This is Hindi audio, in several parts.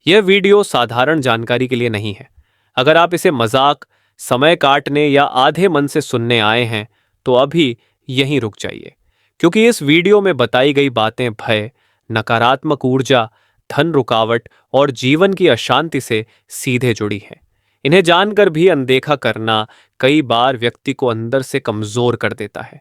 यह वीडियो साधारण जानकारी के लिए नहीं है। अगर आप इसे मजाक, समय काटने या आधे मन से सुनने आए हैं तो अभी यहीं रुक जाइए, क्योंकि इस वीडियो में बताई गई बातें भय, नकारात्मक ऊर्जा, धन रुकावट और जीवन की अशांति से सीधे जुड़ी हैं। इन्हें जानकर भी अनदेखा करना कई बार व्यक्ति को अंदर से कमजोर कर देता है।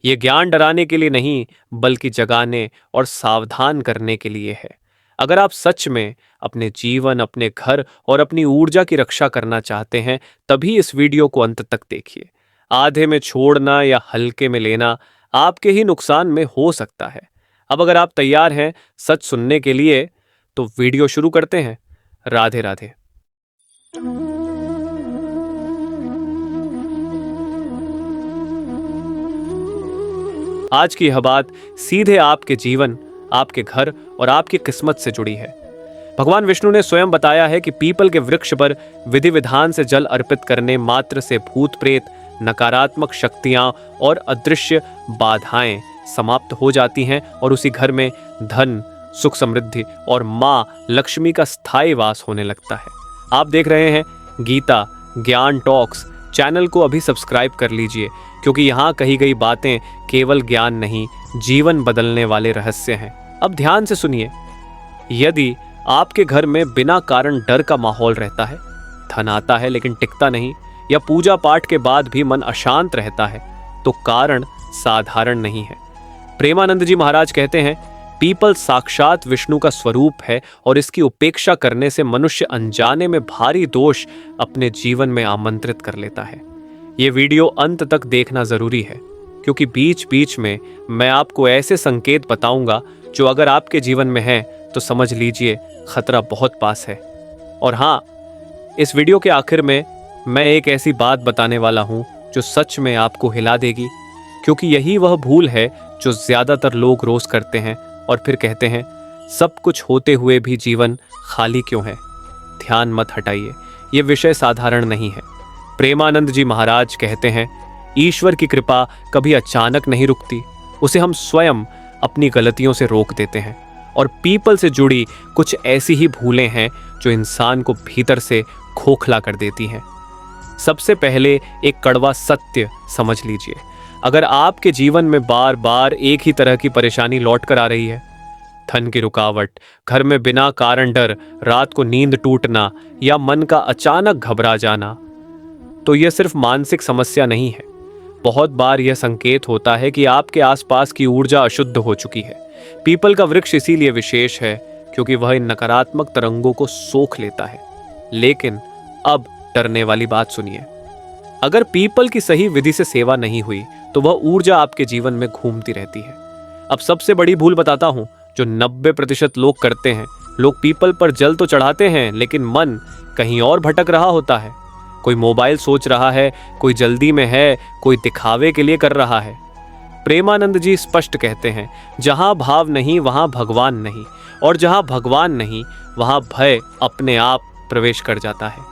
ये ज्ञान डराने के लिए नहीं, बल्कि जगाने और सावधान करने के लिए है। अगर आप सच में अपने जीवन, अपने घर और अपनी ऊर्जा की रक्षा करना चाहते हैं, तभी इस वीडियो को अंत तक देखिए। आधे में छोड़ना या हल्के में लेना आपके ही नुकसान में हो सकता है। अब अगर आप तैयार हैं सच सुनने के लिए, तो वीडियो शुरू करते हैं। राधे राधे। आज की यह बात सीधे आपके जीवन, आपके घर और आपकी किस्मत से जुड़ी है। भगवान विष्णु ने स्वयं बताया है कि पीपल के वृक्ष पर विधि विधान से जल अर्पित करने मात्र से भूत प्रेत, नकारात्मक शक्तियां और अदृश्य बाधाएं समाप्त हो जाती हैं और उसी घर में धन, सुख, समृद्धि और मां लक्ष्मी का स्थायी वास होने लगता है। आप देख रहे हैं गीता ज्ञान टॉक्स। चैनल को अभी सब्सक्राइब कर लीजिए, क्योंकि यहाँ कही गई बातें केवल ज्ञान नहीं, जीवन बदलने वाले रहस्य हैं। अब ध्यान से सुनिए। यदि आपके घर में बिना कारण डर का माहौल रहता है, धन आता है लेकिन टिकता नहीं, या पूजा पाठ के बाद भी मन अशांत रहता है, तो कारण साधारण नहीं है। प्रेमानंद जी महाराज कहते हैं, पीपल साक्षात विष्णु का स्वरूप है और इसकी उपेक्षा करने से मनुष्य अनजाने में भारी दोष अपने जीवन में आमंत्रित कर लेता है। ये वीडियो अंत तक देखना जरूरी है, क्योंकि बीच बीच में मैं आपको ऐसे संकेत बताऊंगा जो अगर आपके जीवन में हैं तो समझ लीजिए खतरा बहुत पास है। और हाँ, इस वीडियो के आखिर में मैं एक ऐसी बात बताने वाला हूं जो सच में आपको हिला देगी, क्योंकि यही वह भूल है जो ज्यादातर लोग रोज करते हैं और फिर कहते हैं सब कुछ होते हुए भी जीवन खाली क्यों है। ध्यान मत हटाइए, ये विषय साधारण नहीं है। प्रेमानंद जी महाराज कहते हैं, ईश्वर की कृपा कभी अचानक नहीं रुकती, उसे हम स्वयं अपनी गलतियों से रोक देते हैं। और पीपल से जुड़ी कुछ ऐसी ही भूलें हैं जो इंसान को भीतर से खोखला कर देती हैं। सबसे पहले एक कड़वा सत्य समझ लीजिए। अगर आपके जीवन में बार बार एक ही तरह की परेशानी लौट कर आ रही है, धन की रुकावट, घर में बिना कारण डर, रात को नींद टूटना या मन का अचानक घबरा जाना, तो यह सिर्फ मानसिक समस्या नहीं है। बहुत बार यह संकेत होता है कि आपके आसपास की ऊर्जा अशुद्ध हो चुकी है। पीपल का वृक्ष इसीलिए विशेष है क्योंकि वह इन नकारात्मक तरंगों को सोख लेता है। लेकिन अब डरने वाली बात सुनिए। अगर पीपल की सही विधि से सेवा नहीं हुई तो वह ऊर्जा आपके जीवन में घूमती रहती है। अब सबसे बड़ी भूल बताता हूं जो 90% लोग करते हैं। लोग पीपल पर जल तो चढ़ाते हैं, लेकिन मन कहीं और भटक रहा होता है। कोई मोबाइल सोच रहा है, कोई जल्दी में है, कोई दिखावे के लिए कर रहा है। प्रेमानंद जी स्पष्ट कहते हैं, जहां भाव नहीं वहां भगवान नहीं, और जहां भगवान नहीं वहां भय अपने आप प्रवेश कर जाता है।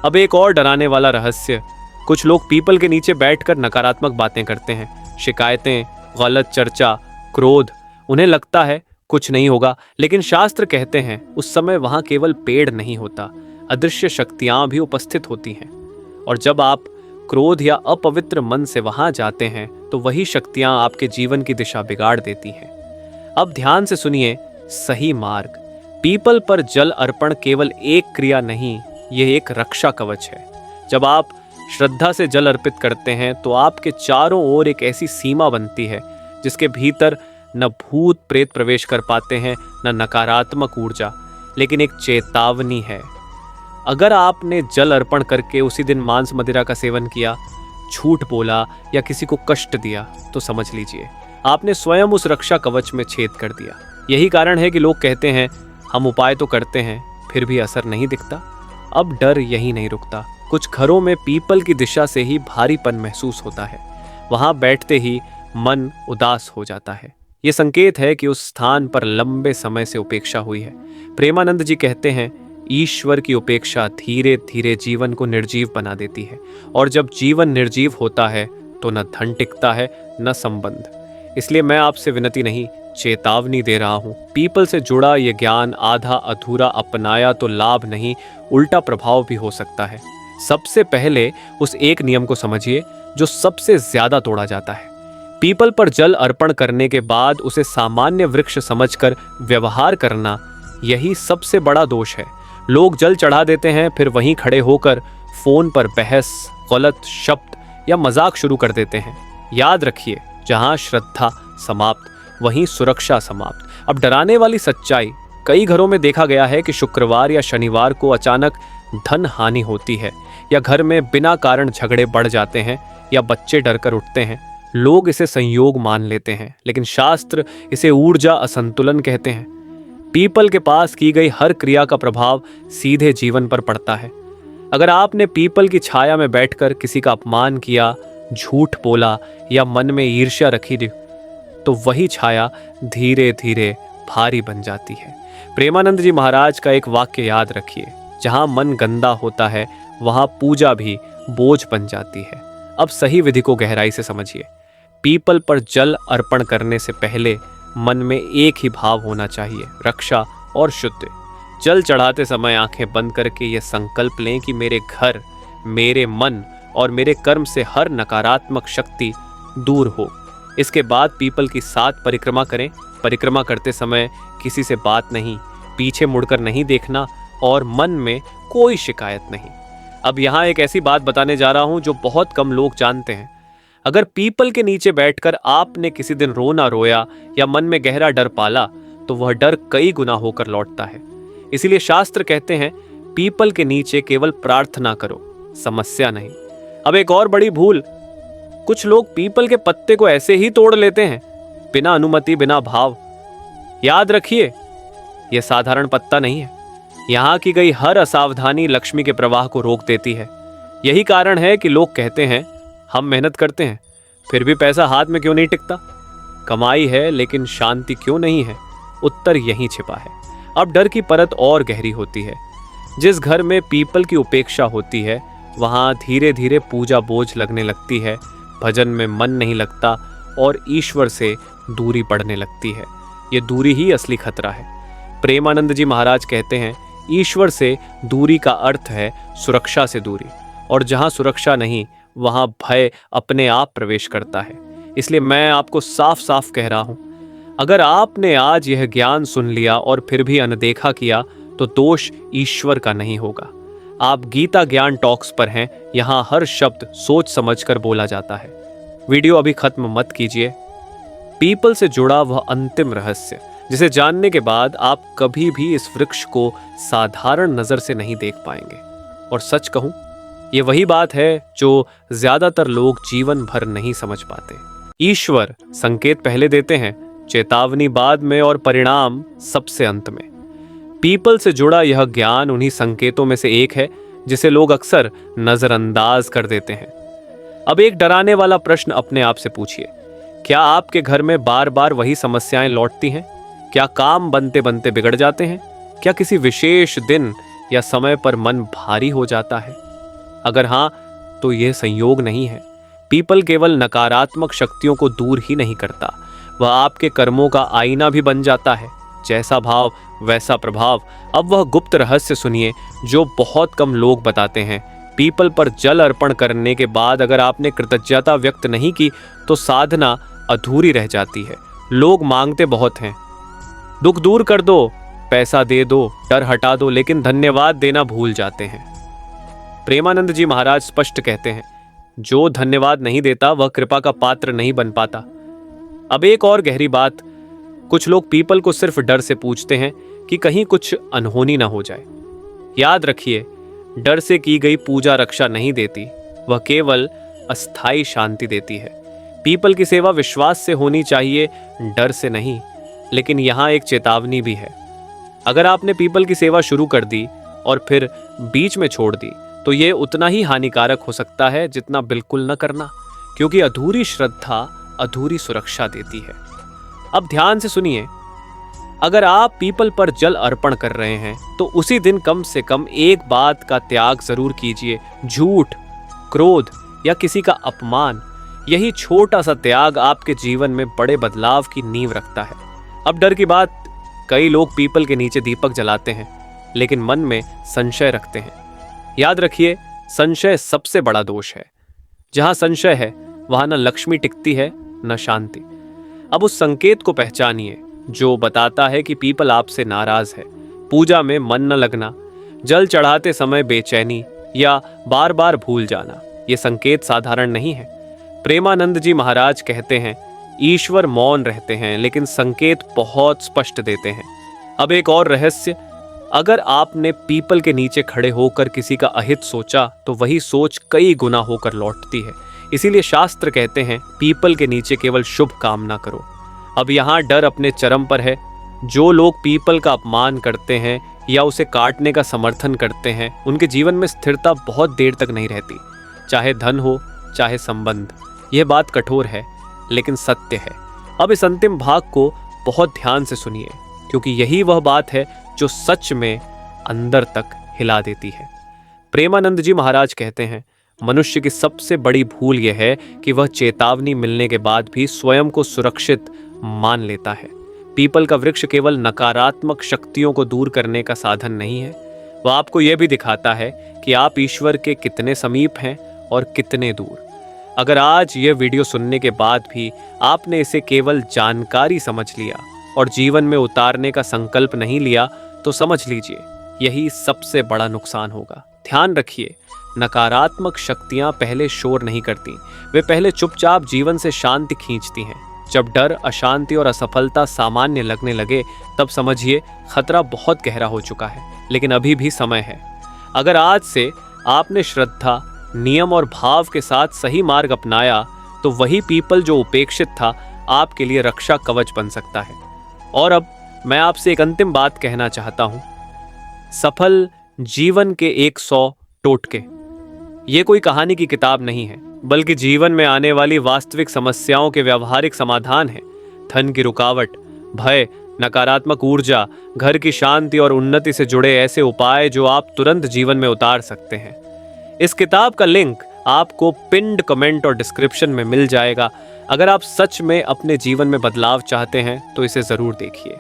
अब एक और डराने वाला रहस्य, कुछ लोग पीपल के नीचे बैठकर नकारात्मक बातें करते हैं, शिकायतें, गलत चर्चा, क्रोध। उन्हें लगता है कुछ नहीं होगा, लेकिन शास्त्र कहते हैं उस समय वहां केवल पेड़ नहीं होता, अदृश्य शक्तियां भी उपस्थित होती हैं। और जब आप क्रोध या अपवित्र मन से वहां जाते हैं तो वही शक्तियां आपके जीवन की दिशा बिगाड़ देती हैं। अब ध्यान से सुनिए सही मार्ग। पीपल पर जल अर्पण केवल एक क्रिया नहीं, यह एक रक्षा कवच है। जब आप श्रद्धा से जल अर्पित करते हैं तो आपके चारों ओर एक ऐसी सीमा बनती है जिसके भीतर न भूत प्रेत प्रवेश कर पाते हैं, न नकारात्मक ऊर्जा, लेकिन एक चेतावनी है। अगर आपने जल अर्पण करके उसी दिन मांस मदिरा का सेवन किया, झूठ बोला या किसी को कष्ट दिया, तो समझ लीजिए आपने स्वयं उस रक्षा कवच में छेद कर दिया। यही कारण है कि लोग कहते हैं हम उपाय तो करते हैं फिर भी असर नहीं दिखता। अब डर यही नहीं रुकता। कुछ घरों में पीपल की दिशा से ही भारीपन महसूस होता है। वहां बैठते ही मन उदास हो जाता है। ये संकेत है कि उस स्थान पर लंबे समय से उपेक्षा हुई है। प्रेमानंद जी कहते हैं, ईश्वर की उपेक्षा धीरे धीरे जीवन को निर्जीव बना देती है, और जब जीवन निर्जीव होता है तो न धन टिकता है न संबंध। इसलिए मैं आपसे विनती नहीं चेतावनी दे रहा हूँ। पीपल से जुड़ा ये ज्ञान आधा अधूरा अपनाया तो लाभ नहीं, उल्टा प्रभाव भी हो सकता है। सबसे पहले उस एक नियम को समझिए जो सबसे ज्यादा तोड़ा जाता है। पीपल पर जल अर्पण करने के बाद उसे सामान्य वृक्ष समझकर व्यवहार करना, यही सबसे बड़ा दोष है। लोग जल चढ़ा देते हैं, फिर वहीं खड़े होकर फोन पर बहस, गलत शब्द या मजाक शुरू कर देते हैं। याद रखिए, जहां श्रद्धा समाप्त वहीं सुरक्षा समाप्त। अब डराने वाली सच्चाई, कई घरों में देखा गया है कि शुक्रवार या शनिवार को अचानक धन हानि होती है, या घर में बिना कारण झगड़े बढ़ जाते हैं, या बच्चे डरकर उठते हैं। लोग इसे संयोग मान लेते हैं, लेकिन शास्त्र इसे ऊर्जा असंतुलन कहते हैं। पीपल के पास की गई हर क्रिया का प्रभाव सीधे जीवन पर पड़ता है। अगर आपने पीपल की छाया में बैठकर किसी का अपमान किया, झूठ बोला या मन में ईर्ष्या रखी दी, तो वही छाया धीरे धीरे भारी बन जाती है। प्रेमानंद जी महाराज का एक वाक्य याद रखिए, जहां मन गंदा होता है वहां पूजा भी बोझ बन जाती है। अब सही विधि को गहराई से समझिए। पीपल पर जल अर्पण करने से पहले मन में एक ही भाव होना चाहिए, रक्षा और शुद्ध। जल चढ़ाते समय आंखें बंद करके ये संकल्प लें कि मेरे घर, मेरे मन और मेरे कर्म से हर नकारात्मक शक्ति दूर हो। इसके बाद पीपल की 7 परिक्रमा करें। परिक्रमा करते समय किसी से बात नहीं, पीछे मुड़कर नहीं देखना और मन में कोई शिकायत नहीं। अब यहाँ एक ऐसी बात बताने जा रहा हूं जो बहुत कम लोग जानते हैं। अगर पीपल के नीचे बैठकर आपने किसी दिन रोना रोया या मन में गहरा डर पाला, तो वह डर कई गुना होकर लौटता है। इसीलिए शास्त्र कहते हैं, पीपल के नीचे केवल प्रार्थना करो, समस्या नहीं। अब एक और बड़ी भूल, कुछ लोग पीपल के पत्ते को ऐसे ही तोड़ लेते हैं, बिना अनुमति, बिना भाव। याद रखिए, यह साधारण पत्ता नहीं है। यहाँ की गई हर असावधानी लक्ष्मी के प्रवाह को रोक देती है। यही कारण है कि लोग कहते हैं, हम मेहनत करते हैं फिर भी पैसा हाथ में क्यों नहीं टिकता। कमाई है लेकिन शांति क्यों नहीं है। उत्तर यहीं छिपा है। अब डर की परत और गहरी होती है। जिस घर में पीपल की उपेक्षा होती है, वहां धीरे धीरे पूजा बोझ लगने लगती है, भजन में मन नहीं लगता और ईश्वर से दूरी बढ़ने लगती है। ये दूरी ही असली खतरा है। प्रेमानंद जी महाराज कहते हैं, ईश्वर से दूरी का अर्थ है सुरक्षा से दूरी, और जहां सुरक्षा नहीं वहां भय अपने आप प्रवेश करता है। इसलिए मैं आपको साफ साफ कह रहा हूं, अगर आपने आज यह ज्ञान सुन लिया और फिर भी अनदेखा किया, तो दोष ईश्वर का नहीं होगा। आप गीता ज्ञान टॉक्स पर हैं, यहां हर शब्द सोच समझकर बोला जाता है। वीडियो अभी खत्म मत कीजिए। पीपल से जुड़ा वह अंतिम रहस्य, जिसे जानने के बाद आप कभी भी इस वृक्ष को साधारण नजर से नहीं देख पाएंगे। और सच कहूं, ये वही बात है जो ज्यादातर लोग जीवन भर नहीं समझ पाते। ईश्वर संकेत पहले देते हैं, चेतावनी बाद में और परिणाम सबसे अंत में। पीपल से जुड़ा यह ज्ञान उन्हीं संकेतों में से एक है जिसे लोग अक्सर नजरअंदाज कर देते हैं। अब एक डराने वाला प्रश्न अपने आप से पूछिए, क्या आपके घर में बार बार वही समस्याएं लौटती हैं? क्या काम बनते बनते बिगड़ जाते हैं? क्या किसी विशेष दिन या समय पर मन भारी हो जाता है? अगर हाँ, तो यह संयोग नहीं है। पीपल केवल नकारात्मक शक्तियों को दूर ही नहीं करता, वह आपके कर्मों का आईना भी बन जाता है। जैसा भाव वैसा प्रभाव। अब वह गुप्त रहस्य सुनिए जो बहुत कम लोग बताते हैं। पीपल पर जल अर्पण करने के बाद अगर आपने कृतज्ञता व्यक्त नहीं की, तो साधना अधूरी रह जाती है। लोग मांगते बहुत हैं, दुख दूर कर दो, पैसा दे दो, डर हटा दो, लेकिन धन्यवाद देना भूल जाते हैं। प्रेमानंद जी महाराज स्पष्ट कहते हैं, जो धन्यवाद नहीं देता वह कृपा का पात्र नहीं बन पाता। अब एक और गहरी बात, कुछ लोग पीपल को सिर्फ डर से पूजते हैं कि कहीं कुछ अनहोनी ना हो जाए। याद रखिए, डर से की गई पूजा रक्षा नहीं देती, वह केवल अस्थाई शांति देती है। पीपल की सेवा विश्वास से होनी चाहिए, डर से नहीं। लेकिन यहाँ एक चेतावनी भी है, अगर आपने पीपल की सेवा शुरू कर दी और फिर बीच में छोड़ दी, तो ये उतना ही हानिकारक हो सकता है जितना बिल्कुल न करना, क्योंकि अधूरी श्रद्धा अधूरी सुरक्षा देती है। अब ध्यान से सुनिए, अगर आप पीपल पर जल अर्पण कर रहे हैं तो उसी दिन कम से कम एक बात का त्याग जरूर कीजिए, झूठ, क्रोध या किसी का अपमान। यही छोटा सा त्याग आपके जीवन में बड़े बदलाव की नींव रखता है। अब डर की बात, कई लोग पीपल के नीचे दीपक जलाते हैं लेकिन मन में संशय रखते हैं। याद रखिए, संशय सबसे बड़ा दोष है। जहां संशय है वहां न लक्ष्मी टिकती है न शांति। अब उस संकेत को पहचानिए जो बताता है कि पीपल आपसे नाराज है। पूजा में मन न लगना, जल चढ़ाते समय बेचैनी या बार बार भूल जाना, ये संकेत साधारण नहीं है। प्रेमानंद जी महाराज कहते हैं, ईश्वर मौन रहते हैं लेकिन संकेत बहुत स्पष्ट देते हैं। अब एक और रहस्य, अगर आपने पीपल के नीचे खड़े होकर किसी का अहित सोचा तो वही सोच कई गुना होकर लौटती है। इसीलिए शास्त्र कहते हैं, पीपल के नीचे केवल शुभ काम ना करो। अब यहाँ डर अपने चरम पर है। जो लोग पीपल का अपमान करते हैं या उसे काटने का समर्थन करते हैं, उनके जीवन में स्थिरता बहुत देर तक नहीं रहती, चाहे धन हो चाहे संबंध। यह बात कठोर है लेकिन सत्य है। अब इस अंतिम भाग को बहुत ध्यान से सुनिए, क्योंकि यही वह बात है जो सच में अंदर तक हिला देती है। प्रेमानंद जी महाराज कहते हैं, मनुष्य की सबसे बड़ी भूल यह है कि वह चेतावनी मिलने के बाद भी स्वयं को सुरक्षित मान लेता है। पीपल का वृक्ष केवल नकारात्मक शक्तियों को दूर करने का साधन नहीं है, वह आपको यह भी दिखाता है कि आप ईश्वर के कितने समीप हैं और कितने दूर। अगर आज यह वीडियो सुनने के बाद भी आपने इसे केवल जानकारी समझ लिया और जीवन में उतारने का संकल्प नहीं लिया, तो समझ लीजिए यही सबसे बड़ा नुकसान होगा। ध्यान रखिए, नकारात्मक शक्तियां पहले शोर नहीं करती, वे पहले चुपचाप जीवन से शांति खींचती हैं। जब डर, अशांति और असफलता सामान्य लगने लगे, तब समझिए खतरा बहुत गहरा हो चुका है। लेकिन अभी भी समय है। अगर आज से आपने श्रद्धा, नियम और भाव के साथ सही मार्ग अपनाया, तो वही पीपल जो उपेक्षित था आपके लिए रक्षा कवच बन सकता है। और अब मैं आपसे एक अंतिम बात कहना चाहता हूं, सफल जीवन के 100 टोटके। ये कोई कहानी की किताब नहीं है, बल्कि जीवन में आने वाली वास्तविक समस्याओं के व्यावहारिक समाधान है। धन की रुकावट, भय, नकारात्मक ऊर्जा, घर की शांति और उन्नति से जुड़े ऐसे उपाय जो आप तुरंत जीवन में उतार सकते हैं। इस किताब का लिंक आपको पिन्ड कमेंट और डिस्क्रिप्शन में मिल जाएगा। अगर आप सच में अपने जीवन में बदलाव चाहते हैं तो इसे जरूर देखिए।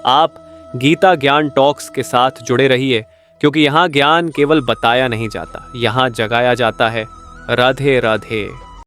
आप गीता ज्ञान टॉक्स के साथ जुड़े रहिए, क्योंकि यहाँ ज्ञान केवल बताया नहीं जाता, यहाँ जगाया जाता है। राधे राधे।